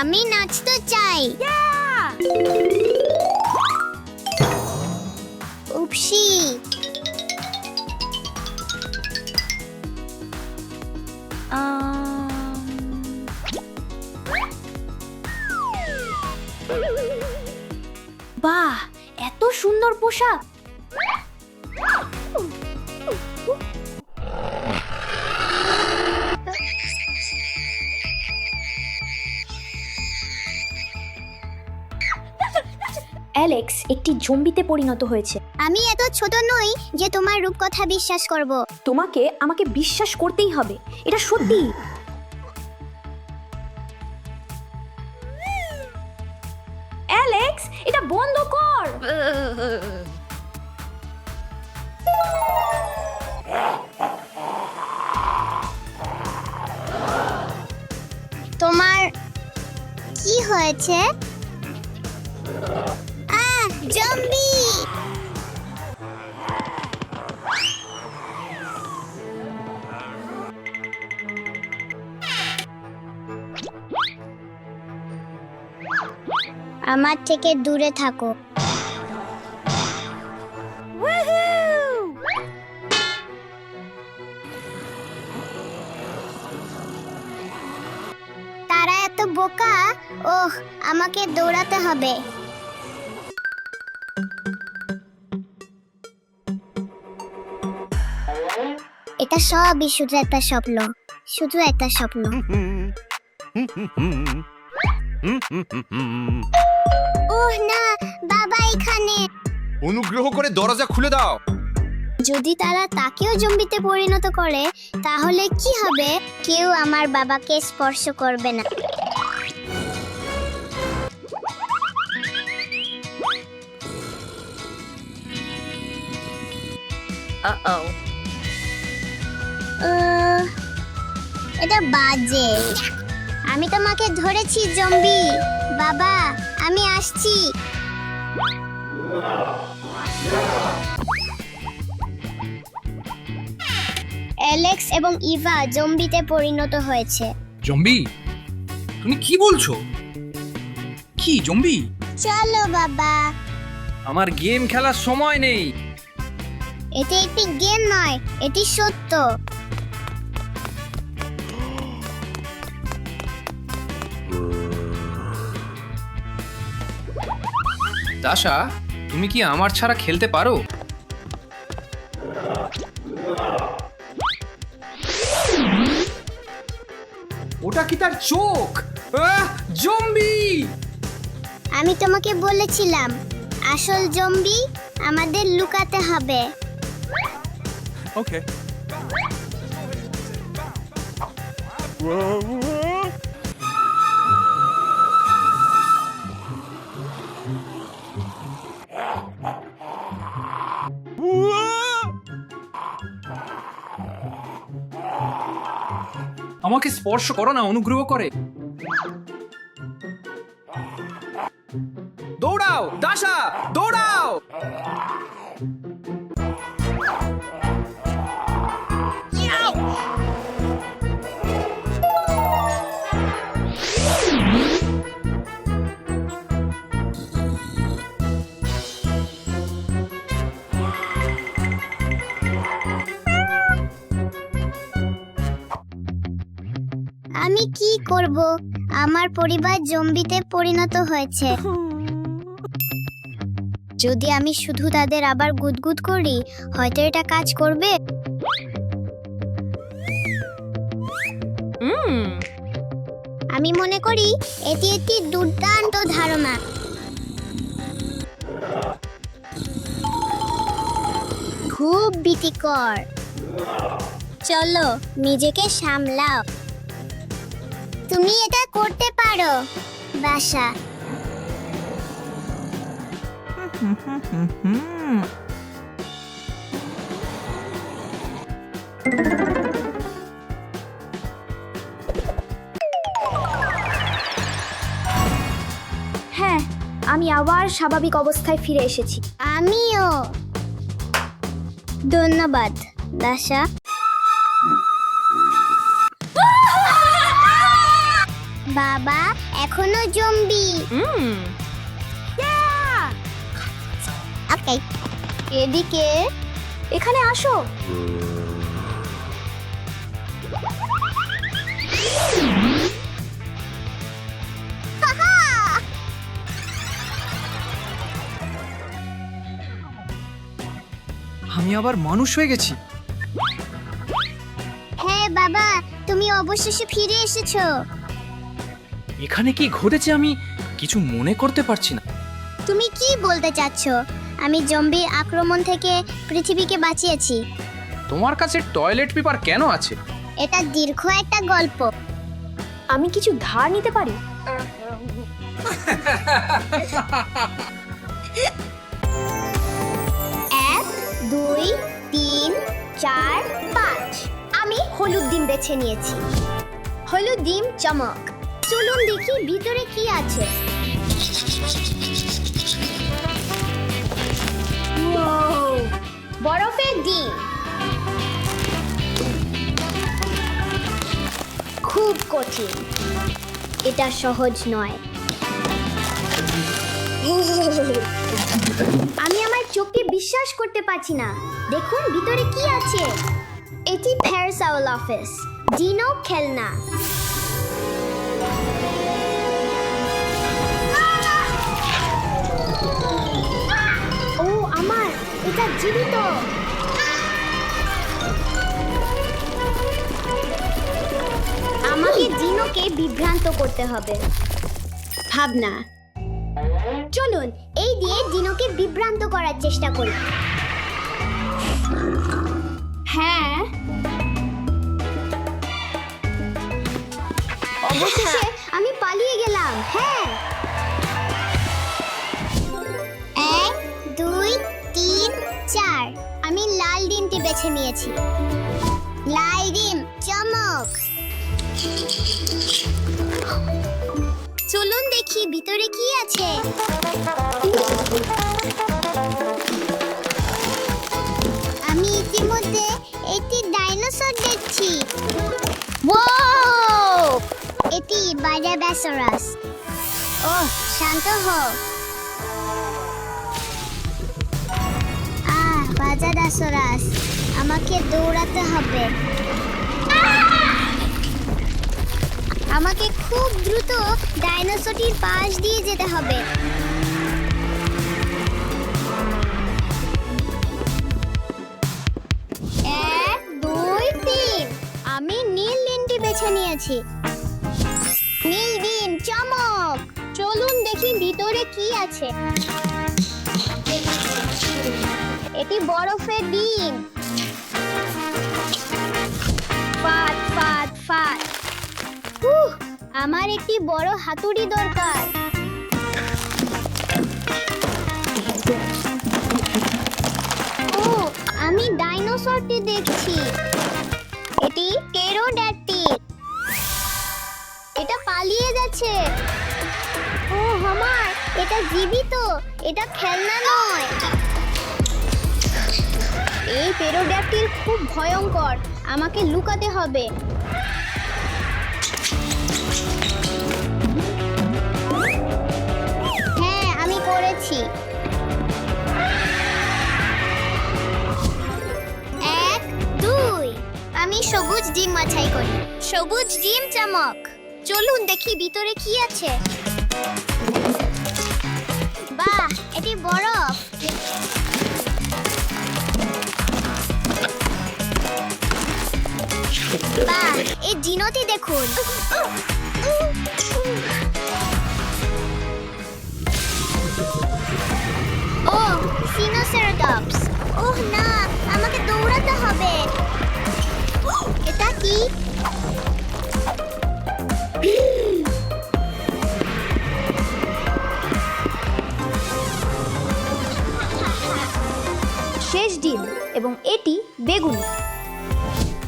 আমি নাচতে চাই। উপসি বাহ, এত সুন্দর পোশাক। অ্যালেক্স একটি জম্বিতে পরিণত হয়েছে। আমি এত ছোট নই যে তোমার রূপকথা বিশ্বাস করব। তোমাকে আমাকে বিশ্বাস করতেই হবে, এটা সত্যি। অ্যালেক্স, এটা বন্ধ কর। তোমার কি হয়েছে? জম্বি! আমার থেকে দূরে থাকো। তারা এত বোকা। ওহ, আমাকে দৌড়াতে হবে। এটা সবই শুধু একটা স্বপ্ন, শুধু একটা স্বপ্ন। ওহ না, বাবা এখানে। অনুগ্রহ করে দরজা খুলে দাও। যদি তারা তাকেও জম্বিতে পরিণত করে তাহলে কি হবে? কেউ আমার বাবাকে স্পর্শ করবে না। এটা বাজে। আমি তোমাকে ধরেছি জম্বি। বাবা, আমি আসছি। অ্যালেক্স এবং ইভা জম্বিতে পরিণত হয়েছে। জম্বি? তুমি কি বলছো? কি জম্বি? চলো বাবা। আমার গেম খেলার সময় নেই। এটি একটি গেম নয়, এটি সত্য। দাশা, তুমি কি আমার ছাড়া খেলতে পারো? ওটা কি তার চোখ? জম্বি! আমি তোমাকে বলেছিলাম, আসল জম্বি আমাদের লুকাতে হবে। ওকে। আমাকে স্পর্শ করো না, অনুগ্রহ করে। দৌড়াও দাশা, দৌড়াও! আমি কি করব? আমার পরিবার জম্বিতে পরিণত হয়েছে। যদি আমি শুধু তাদের আবার গুদগুদ করি, হয়তো এটা কাজ করবে। আমি মনে করি এটি একটি দুর্দান্ত ধারণা। খুব ভীতিকর। চলো, নিজেকে সামলাও। তুমি এটা করতে পারো, বাসা। হ্যাঁ, আমি আবার স্বাভাবিক অবস্থায় ফিরে এসেছি। আমিও। ধন্যবাদ, দাশা। বাবা, এখনো জম্বি। ওকে, এদিকে এখানে আসো। আমি আবার মানুষ হয়ে গেছি। হ্যাঁ বাবা, তুমি অবশেষে ফিরে এসেছো। এখানে কি ঘটেছে আমি কিছু মনে করতে পারছি না। তুমি কি বলতে চাচ্ছ? আমি জম্বির আক্রমণ থেকে পৃথিবীকে বাঁচিয়েছি। তোমার কাছে টয়লেট পেপার কেন আছে? এটা দীর্ঘ একটা গল্প। আমি কিছু ধার নিতে পারি? এক, দুই, তিন, চার, পাঁচ। আমি হলুদ ডিম বেছে নিয়েছি। হলুদ ডিম চমক। চলুন দেখি ভিতরে কি আছে। Wow! বরফের ডিম। খুব কঠিন, এটা সহজ নয়। আমি আমার চোখকে বিশ্বাস করতে পারছি না। দেখুন ভিতরে কি আছে। এটি প্যারিস আউল অফিস, ডিনো খেলনা। ও আমার, এটা জীবিত। আমাকে ডিনোকে বিভ্রান্ত করতে হবে। ভাবনা, চলুন এই দিয়ে ডিনোকে বিভ্রান্ত করার চেষ্টা করি। হ্যাঁ, অবশেষে আমি পালিয়ে গেলাম। হ্যাঁ, এক, দুই, তিন, চার। আমি লাল ডিমটি বেছে নিয়েছি। লাল ডিম চমক। চলুন দেখি ভিতরে কি আছে। আমি ইতিমধ্যে একটি ডাইনোসর দেখছি। ওয়াও! এটি বায়োসারাস। ওহ, শান্ত হও। বায়োসারাস, আমাকে দৌড়াতে হবে। আমাকে খুব দ্রুত ডাইনোসরটির পাশ দিয়ে যেতে হবে। এক, দুই, তিন। আমি নীল ডিমটি বেছে নিয়েছি। নীল ডিম চমক। চলুন দেখি ভিতরে কি আছে। এটি বরফের ডিম। ফাট ফাট ফাট। আমার একটি বড় হাতুড়ি দরকার। ও, আমি ডাইনোসরটি দেখছি। এটি টেরোড্যাকটিল। এটা পালিয়ে যাচ্ছে। ও আমার, এটা জীবিত, এটা খেলনা নয়। এই টেরোড্যাকটিল খুব ভয়ঙ্কর, আমাকে লুকাতে হবে। হ্যাঁ, আমি করেছি। এক, দুই। আমি সবুজ ডিম বাছাই করি। সবুজ ডিম চমক। চলুন দেখি ভিতরে কি আছে। বাহ, এটি বরফ। বাহ, এই ডিনোটি দেখুন। ও, সিনোসেরাটপস। ওহ না, আমাকে দৌড়াতে হবে। এটা কি? শেষ ডিম, এবং এটি বেগুনি।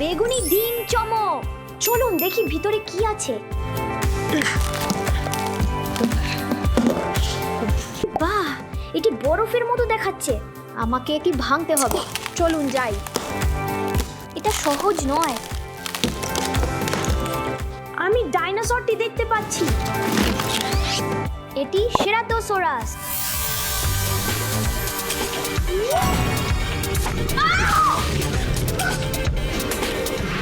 বেগুনি ডিম চমক। চলুন দেখি ভিতরে কি আছে। বাহ, এটি বরফের মতো দেখাচ্ছে। আমাকে এটি ভাঙতে হবে। চলুন যাই। এটা সহজ নয়। আমি ডাইনোসরটি দেখতে পাচ্ছি। এটি সেরাটোসোরাস।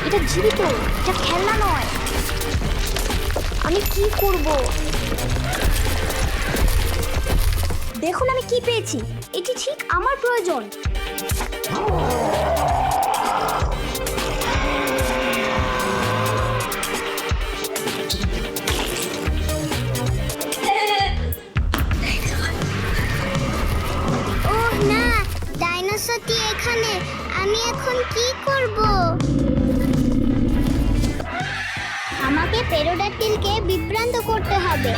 এটা জীবিত, এটা খেলনা নয়। আমি কি করব? দেখুন আমি কি পেয়েছি। এটি ঠিক আমার প্রয়োজন। ওহ না, ডাইনোসরটি এখানে। আমি এখন কি করব? আমাকে পেরোডাক্টিলকে বিভ্রান্ত করতে হবে।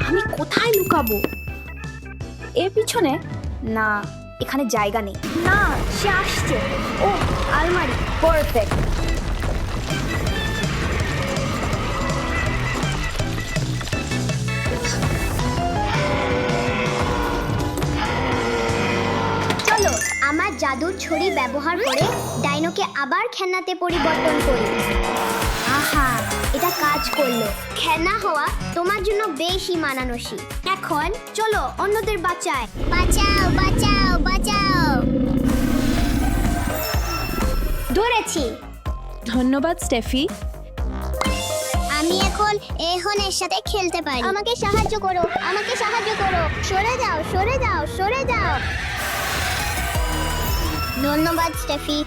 আমি কোথায় লুকাবো? এর পিছনে? না, এখানে জায়গা নেই। না, সে আসছে। ও, আলমারি, পারফেক্ট। চলো আমার জাদুর ছড়ি ব্যবহার করে ডাইনোকে আবার খেলনাতে পরিবর্তন করি। আহা, এটা কাজ করলো। খেলনা হওয়া তোমার জন্য বেশি মানানসই। এখন চলো অন্যদের বাঁচায়। বাঁচাও বাঁচাও বাঁচাও। ধরেছি। ধন্যবাদ স্টেফি। আমি এখন এর সাথে খেলতে পারি। আমাকে সাহায্য করো, আমাকে সাহায্য করো। সরে যাও, সরে যাও, সরে যাও। ধন্যবাদ স্টেফি।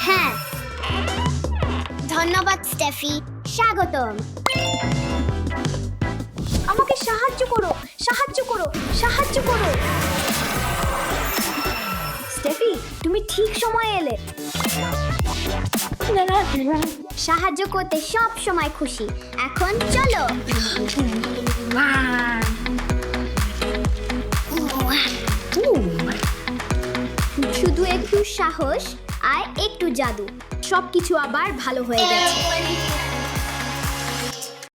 হ্যাঁ, ধন্যবাদ স্টেফি। স্বাগতম। আমাকে সাহায্য করো, সাহায্য করো, সাহায্য করো। স্টেফি, তুমি ঠিক সময়ে এলে। সাহায্য করতে সব সময় খুশি। এখন চলো। শুধু একটু সাহস আর একটু জাদু, সবকিছু আবার ভালো হয়ে গেছে।